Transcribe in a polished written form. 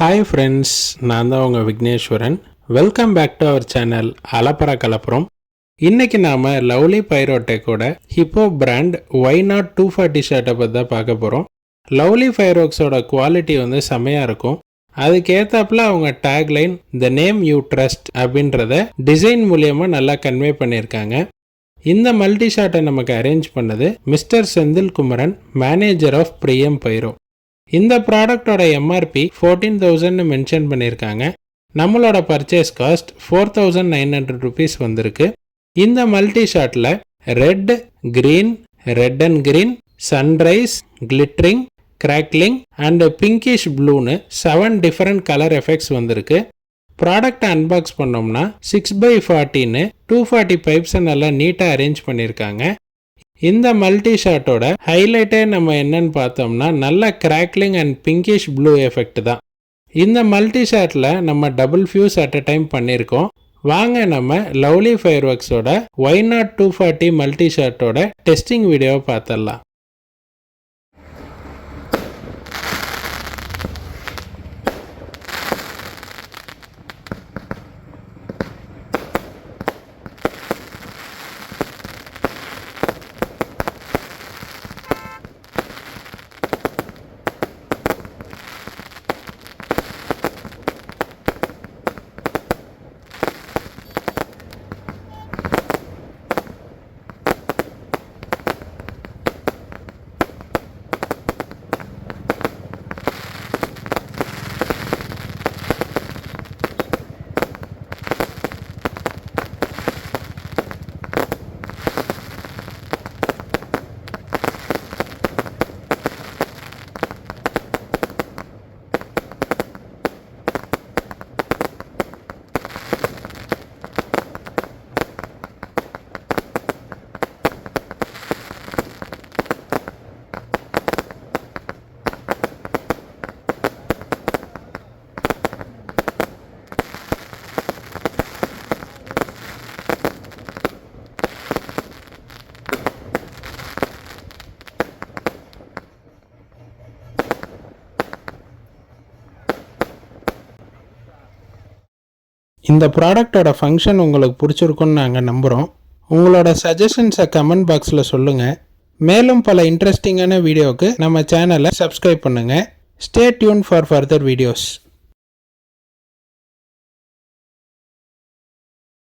Hi friends, நான் தான் உங்கள் Vigneshwaran. Welcome back to our channel Alappara Kalappuram. இன்றைக்கி நாம் லவ்லி பைரோடெக்கோட ஹிப்போ பிராண்ட் ஒய் நாட் 240 ஷர்ட்டை பற்றி தான் பார்க்க போகிறோம். லவ்லி ஃபைரோக்ஸோட குவாலிட்டி செமையாக இருக்கும். அதுக்கேற்றாப்புல அவங்க tagline the name you trust அப்படின்றத டிசைன் மூலியமாக நல்லா கன்வே பண்ணியிருக்காங்க. இந்த மல்டி ஷாட்டை நமக்கு அரேஞ்ச் பண்ணது Mr Senthil Kumaran, manager of Priyam Pyro. இந்த ப்ராடக்டோட எம்ஆர்பி 14,000 மென்ஷன் பண்ணியிருக்காங்க. நம்மளோட பர்ச்சேஸ் காஸ்ட் 4,900 ருபீஸ் வந்திருக்கு. இந்த மல்டி ஷாட்டில் red, green, red and green, sunrise, glittering, crackling and pinkish ப்ளூன்னு 7 டிஃப்ரெண்ட் கலர் எஃபெக்ட்ஸ் வந்திருக்கு. ப்ராடக்டை அன்பாக்ஸ் பண்ணோம்னா 6x40ன்னு 240 பைப்ஸை நல்லா நீட்டாக அரேஞ்ச் பண்ணியிருக்காங்க. இந்த மல்டி ஷாட்டோட ஹைலைட்டே நம்ம என்னன்னு பார்த்தோம்னா நல்ல crackling and pinkish blue effect தான். இந்த மல்டி ஷாட்டில் நம்ம double fuse at a time பண்ணியிருக்கோம். வாங்க நம்ம லவ்லி ஃபயர்வொர்க்ஸோட ஒய் நாட் 240 மல்டி ஷாட்டோட டெஸ்டிங் வீடியோவை பார்த்துடலாம். இந்த ப்ராடக்டோட ஃபங்க்ஷன் உங்களுக்கு பிடிச்சிருக்குன்னு நாங்கள் நம்புகிறோம். உங்களோட சஜஷன்ஸை கமெண்ட் பாக்ஸில் சொல்லுங்கள். மேலும் பல இன்ட்ரெஸ்டிங்கான வீடியோவுக்கு நம்ம சேனலை சப்ஸ்கிரைப் பண்ணுங்கள். Stay tune for further videos.